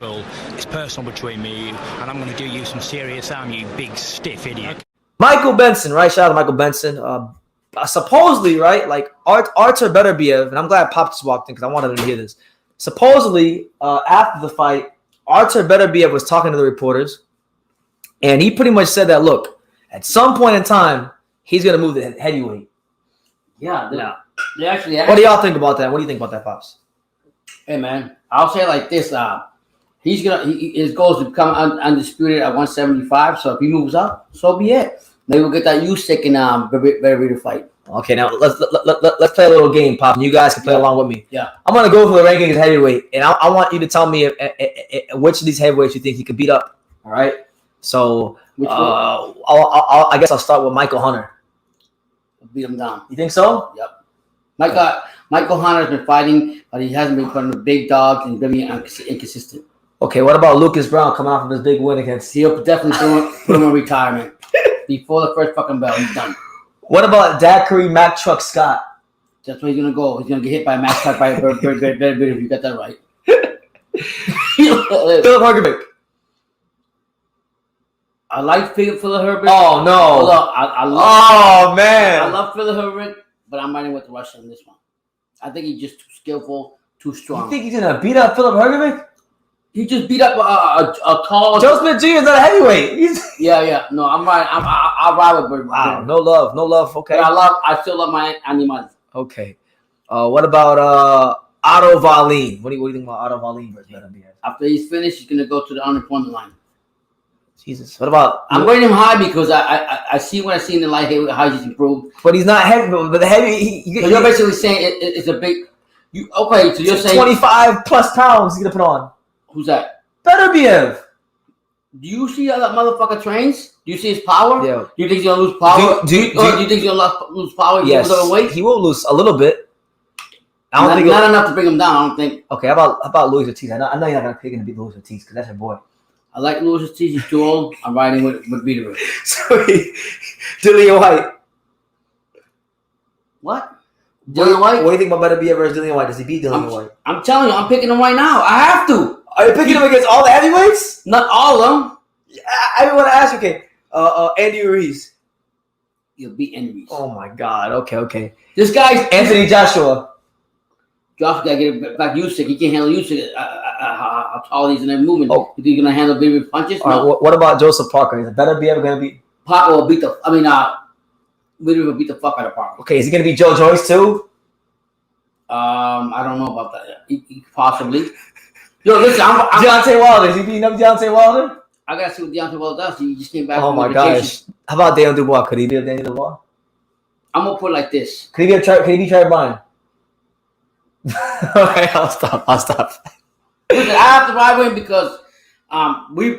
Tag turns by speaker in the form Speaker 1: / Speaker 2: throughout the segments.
Speaker 1: It's personal between me and you, and I'm going to do you some serious harm, you big stiff idiot.
Speaker 2: Michael Benson, right? Shout out to Michael Benson. Supposedly, right? Like Artur Beterbiev, and I'm glad Pop just walked in because I wanted him to hear this. Supposedly, after the fight, Artur Beterbiev was talking to the reporters, and he pretty much said that, look, at some point in time, he's going to move the heavyweight.
Speaker 3: Yeah.
Speaker 2: What do y'all think about that? What do you think about that, Pops?
Speaker 3: Hey, man, I'll say it like this. His goal is to become undisputed at 175. So if he moves up, so be it. Maybe we'll get that Usyk and Beterbiev fight.
Speaker 2: Okay, now let's play a little game, Pop. And you guys can play along with me.
Speaker 3: Yeah.
Speaker 2: I'm gonna go for the rankings heavyweight, and I want you to tell me which of these heavyweights you think he could beat up. All right. So I guess I'll start with Michael Hunter.
Speaker 3: Beat him down.
Speaker 2: You think so?
Speaker 3: Yep. Michael Hunter's been fighting, but he hasn't been putting the big dogs and very inconsistent.
Speaker 2: Okay, what about Lucas Brown coming off of his big win against?
Speaker 3: He'll definitely put him in retirement before the first fucking bell. He's done.
Speaker 2: What about Daiquiri Mack Truck Scott?
Speaker 3: That's where he's gonna go. He's gonna get hit by a Mack Truck by Beterbiev if you got that right.
Speaker 2: Philip Hergovic.
Speaker 3: I like Philip Hergovic.
Speaker 2: Oh no!
Speaker 3: I love Philip Hergovic, but I'm riding with the Russian on this one. I think he's just too skillful, too strong.
Speaker 2: You think he's gonna beat up Philip Hergovic?
Speaker 3: He just beat up a tall.
Speaker 2: Joe Smith Jr. is not a heavyweight.
Speaker 3: Yeah. No, I'm right. I'll ride with Beterbiev.
Speaker 2: Wow, no love. Okay.
Speaker 3: But I still love my animals.
Speaker 2: Okay. What about Otto Wallin? What do you think about Otto Wallin versus Beterbiev?
Speaker 3: After he's finished, he's gonna go to the unemployment line.
Speaker 2: Jesus. What about?
Speaker 3: I'm rating him high because I see when I see in the light how he's improved.
Speaker 2: But he's not heavy. But the heavy.
Speaker 3: You're basically saying it's a big. So you're saying
Speaker 2: 25 plus pounds he's gonna put on.
Speaker 3: Who's that?
Speaker 2: Beterbiev.
Speaker 3: Do you see how that motherfucker trains? Do you see his power?
Speaker 2: Yeah.
Speaker 3: Do you think he's gonna lose power? Do you think he's gonna lose power?
Speaker 2: Yes. He will lose a little bit. I don't think
Speaker 3: not enough to bring him down. I don't think.
Speaker 2: Okay. How about Luis Ortiz? I know you're not gonna pick him to beat Luis Ortiz because that's your boy.
Speaker 3: I like Luis Ortiz. He's too old. I'm riding with Beterbiev.
Speaker 2: Sorry, Dillian White.
Speaker 3: What? Dillian White?
Speaker 2: What do you think about Beterbiev versus Dillian White? Does he beat Dillian White?
Speaker 3: I'm telling you, I'm picking him right now. I have to.
Speaker 2: Are you picking him against all the heavyweights?
Speaker 3: Not all of them.
Speaker 2: I want to ask you, okay, Andy Ruiz.
Speaker 3: You'll beat Andy Ruiz.
Speaker 2: Oh my God. Okay.
Speaker 3: This guy's
Speaker 2: Anthony Joshua.
Speaker 3: Joshua got to get it back Usyk. He can't handle Usyk. How tall he is in that movement.
Speaker 2: Oh.
Speaker 3: You think he's gonna handle Beterbiev punches?
Speaker 2: All right, what about Joseph Parker? Is it Beterbiev going to be?
Speaker 3: Parker will beat the. Beterbiev will beat the fuck out of Parker.
Speaker 2: Okay, is he going to beat Joe Joyce too?
Speaker 3: I don't know about that. He possibly. Yo, listen, I'm
Speaker 2: Deontay Wilder. Is he beating up Deontay Wilder?
Speaker 3: I gotta see what Deontay Wilder does. He just came back.
Speaker 2: Oh my gosh! How about Daniel Dubois? Could he beat Daniel Dubois?
Speaker 3: I'm gonna put it like this.
Speaker 2: Could he beat Trey Bryan? Okay, I'll stop.
Speaker 3: Listen, I have to ride with him because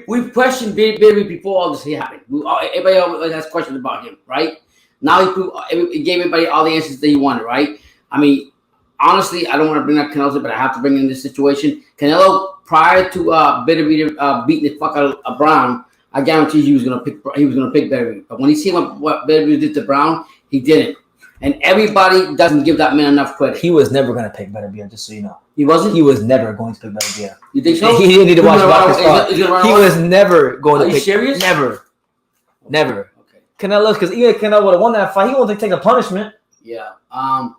Speaker 3: we've questioned Beterbiev before all this happened. Everybody always has questions about him, right? Now he gave everybody all the answers that he wanted, right? I mean, honestly, I don't want to bring up Canelo, but I have to bring in this situation. Canelo, prior to Beterbiev beating the fuck out of Brown, I guarantee he was gonna pick Beterbiev. But when he seen what Beterbiev did to Brown, he didn't. And everybody doesn't give that man enough credit.
Speaker 2: He was never going to pick Beterbiev, just so you know.
Speaker 3: He wasn't?
Speaker 2: He was never going to pick Beterbiev.
Speaker 3: You think so?
Speaker 2: He didn't need to watch Rockets. He was never going to pick.
Speaker 3: Are you serious?
Speaker 2: Never.
Speaker 3: Okay.
Speaker 2: Canelo, because even if Canelo would have won that fight, he won't take a punishment.
Speaker 3: Yeah. I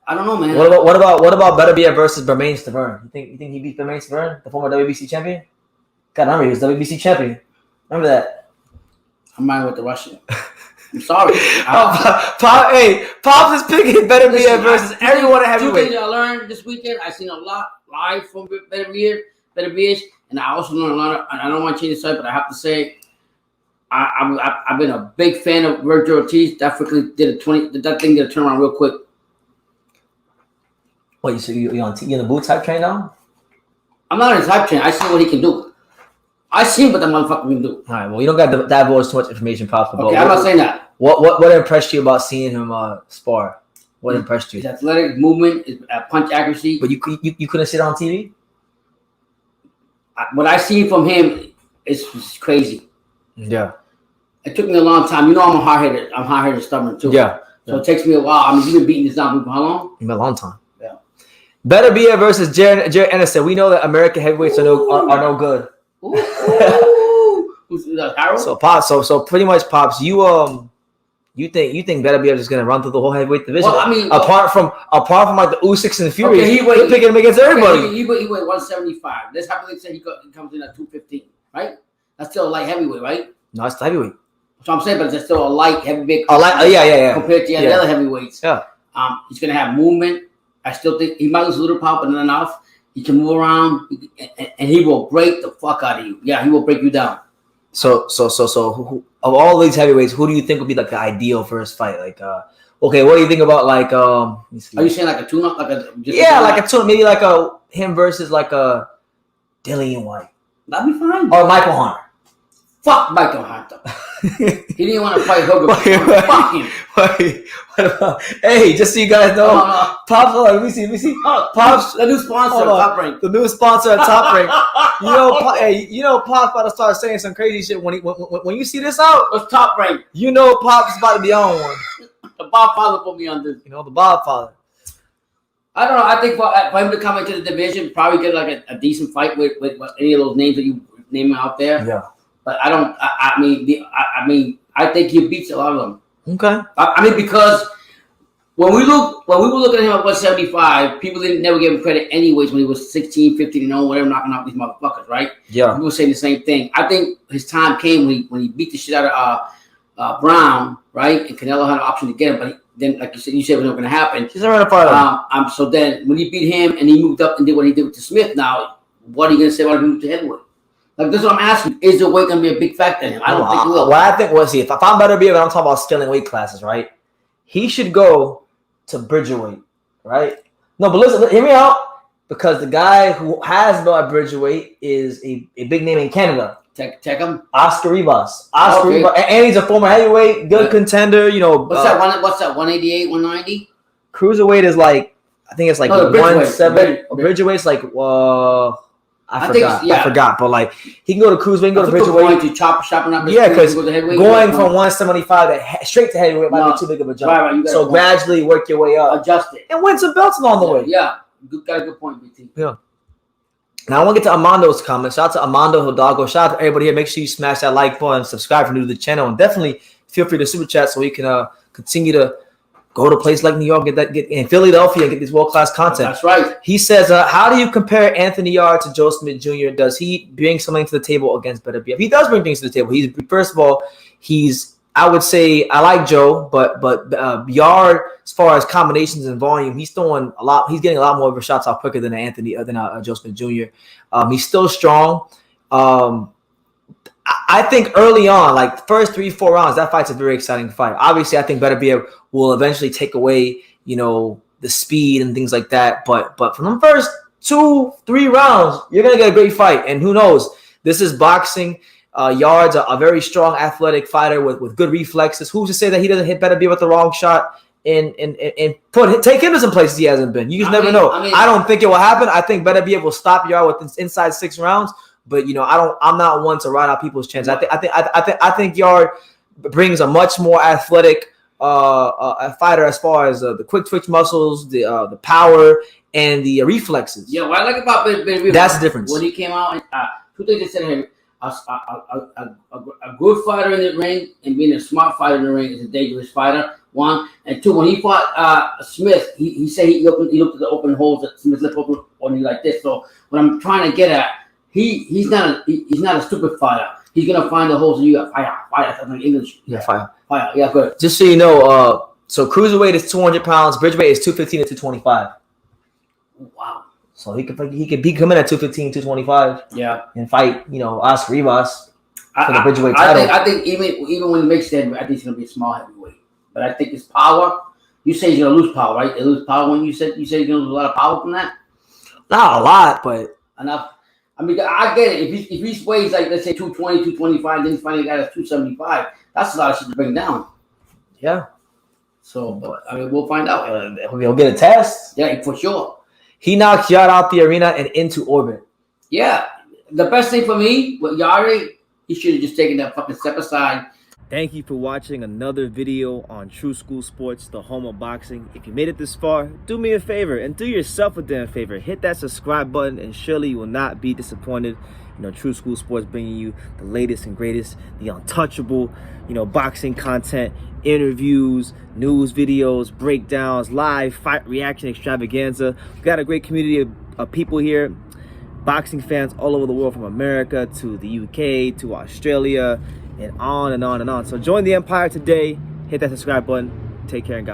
Speaker 3: don't know, man.
Speaker 2: What about Beterbiev versus Bermane Stiverne? You think he beat Bermane Stiverne, the former WBC champion? God, I remember he was WBC champion. Remember that?
Speaker 3: I'm riding with the Russian. I'm sorry.
Speaker 2: Pops is picking Beterbiev versus everyone at heavyweight.
Speaker 3: 2 things I learned this weekend. I seen a lot live from Beterbiev, and I also learned a lot. And I don't want to change the subject, but I have to say, I've been a big fan of Virgil Ortiz. That thing did a turnaround real quick.
Speaker 2: What, you on the boot type train now?
Speaker 3: I'm not on his hype train. I see what he can do. I see what that motherfucker can do.
Speaker 2: All right. Well, you don't got to divulge too much information, Pops.
Speaker 3: Okay, I'm not saying that.
Speaker 2: What impressed you about seeing him spar? What impressed you?
Speaker 3: His athletic movement, his punch accuracy.
Speaker 2: But you couldn't see it on TV?
Speaker 3: What I see from him is crazy.
Speaker 2: Yeah.
Speaker 3: It took me a long time. You know, I'm hard-headed and stubborn too.
Speaker 2: Yeah.
Speaker 3: So it takes me a while. I mean, you've been beating this down for how long?
Speaker 2: A long time.
Speaker 3: Yeah.
Speaker 2: Beterbiev versus Jared Anderson. We know that American heavyweights are no good.
Speaker 3: Ooh. Who's Harold?
Speaker 2: So Pops, so pretty much Pops, you think Beterbiev is gonna run through the whole heavyweight division?
Speaker 3: Well, I mean,
Speaker 2: apart from like the Usyks and Furies,
Speaker 3: okay,
Speaker 2: you're picking him against everybody.
Speaker 3: Okay, he weighed 175. Let's happily say he comes in at 215, right? That's still a light heavyweight, right?
Speaker 2: No, it's the heavyweight.
Speaker 3: So I'm saying, but it's still a light heavyweight.
Speaker 2: Yeah.
Speaker 3: Compared to the other heavyweights.
Speaker 2: Yeah.
Speaker 3: He's gonna have movement. I still think he might lose a little power, but not enough. He can move around, and he will break the fuck out of you. Yeah, he will break you down.
Speaker 2: So who, of all these heavyweights, who do you think would be like the ideal first fight? Like, okay, what do you think about like
Speaker 3: Are you saying like a tune-up, like a
Speaker 2: like a tune, maybe like a him versus like a Dillian White?
Speaker 3: That'd be fine.
Speaker 2: Or Michael Hunter.
Speaker 3: Fuck Michael Hunter. He didn't want to fight Hogan. Fuck him.
Speaker 2: Hey, just so you guys know, Pops. Hold on, let me see. Pops,
Speaker 3: the new sponsor, Top Rank.
Speaker 2: The new sponsor at Top Rank. You know, Pops about to start saying some crazy shit when you see this out.
Speaker 3: What's Top Rank?
Speaker 2: You know, Pops is about to be on one.
Speaker 3: The Bobfather put me on this.
Speaker 2: You know, the Bobfather.
Speaker 3: I don't know. I think for him to come into the division, probably get like a decent fight with any of those names that you name out there.
Speaker 2: Yeah.
Speaker 3: But I mean, I think he beats a lot of them.
Speaker 2: Okay.
Speaker 3: I mean, because when we were looking at him at 175, people didn't never give him credit anyways when he was 16, 15, and 0, whatever, knocking out these motherfuckers, right?
Speaker 2: Yeah.
Speaker 3: People were saying the same thing. I think his time came when he beat the shit out of Brown, right? And Canelo had an option to get him, but then, like you said, it was not going to happen.
Speaker 2: He's already part of him.
Speaker 3: So then, when he beat him and he moved up and did what he did with the Smith, now what are you going to say about him to heavyweight? Like, that's what I'm asking. Is the weight going to be a big factor in him? I don't think it will.
Speaker 2: Well, I think, see, if I'm Beterbiev, I'm talking about scaling weight classes, right? He should go to Bridgerweight, right? No, but listen, hear me out. Because the guy who has the belt at Bridgerweight is a big name in Canada.
Speaker 3: Check him.
Speaker 2: Oscar Rivas. Rivas. And he's a former heavyweight, good contender, you know.
Speaker 3: What's that? What's that, 188, 190?
Speaker 2: Cruiserweight is like, I think it's like 170. Bridgerweight's like, I forgot, but like he can go to cruiserweight, go to Bridgerweight.
Speaker 3: To chopping up.
Speaker 2: Yeah, because going from 175 straight to heavyweight might be too big of a jump. Right, so gradually work your way up,
Speaker 3: adjust it,
Speaker 2: and win some belts along the way.
Speaker 3: Yeah, got a good point, BT.
Speaker 2: Yeah. Now I want to get to Armando's comments. Shout out to Armando Hidalgo. Shout out to everybody here. Make sure you smash that like button, subscribe if you're new to the channel, and definitely feel free to super chat so we can continue to go to a place like New York, get in Philadelphia, and get this world-class content.
Speaker 3: That's right.
Speaker 2: He says, how do you compare Anthony Yarde to Joe Smith Jr.? Does he bring something to the table against Beterbiev? He does bring things to the table. First of all, I would say I like Joe, but Yarde, as far as combinations and volume, he's throwing a lot. He's getting a lot more of his shots off quicker than Joe Smith Jr. He's still strong. I think early on, like the first 3-4 rounds, that fight's a very exciting fight. Obviously, I think Beterbiev will eventually take away, the speed and things like that. But from the first 2-3 rounds, you're gonna get a great fight. And who knows? This is boxing. Yarde's a very strong, athletic fighter with good reflexes. Who's to say that he doesn't hit Beterbiev with the wrong shot and take him to some places he hasn't been? You just never know. I don't think it will happen. I think Beterbiev will stop Yarde with inside 6 rounds. But I'm not one to ride out people's chances. I think Yarde brings a much more athletic fighter as far as the quick twitch muscles, the power, and the reflexes.
Speaker 3: Yeah, what I like about Beterbiev,
Speaker 2: that's the difference.
Speaker 3: When he came out, two things they said to him: a good fighter in the ring and being a smart fighter in the ring is a dangerous fighter. 1 and 2. When he fought Smith, he said he looked at the open holes that Smith left open on you like this. So what I'm trying to get at. He's not a stupid fighter. He's gonna find the holes and you got fire. Something like English.
Speaker 2: Yeah, fire.
Speaker 3: Yeah, good.
Speaker 2: Just so you know, so cruiserweight is 200 pounds. Bridgerweight is 215 to 225.
Speaker 3: Wow.
Speaker 2: So he could come in at 215, 225.
Speaker 3: Yeah.
Speaker 2: And fight, Oscar Rivas for the Bridgerweight title.
Speaker 3: I think even when he makes that, I think he's gonna be a small heavyweight. But I think his power. You say he's gonna lose power, right? They lose power when you said he's gonna lose a lot of power from that.
Speaker 2: Not a lot, but
Speaker 3: enough. I mean, I get it. If he weighs like, let's say 220, 225, then he's fighting a guy that's 275, that's a lot of shit to bring down.
Speaker 2: Yeah.
Speaker 3: So, but we'll find out.
Speaker 2: We'll get a test.
Speaker 3: Yeah, for sure.
Speaker 2: He knocked Yarde out the arena and into orbit.
Speaker 3: Yeah. The best thing for me with Yarde, he should have just taken that fucking step aside
Speaker 4: Thank you for watching another video on True School Sports, the home of boxing. If you made it this far, do me a favor and do yourself a damn favor. Hit that subscribe button and surely you will not be disappointed. You know, True School Sports bringing you the latest and greatest, the untouchable, boxing content, interviews, news videos, breakdowns, live fight reaction extravaganza. We've got a great community of people here, boxing fans all over the world, from America to the UK to Australia, and on and on and on. So join the empire today. Hit that subscribe button. Take care and God.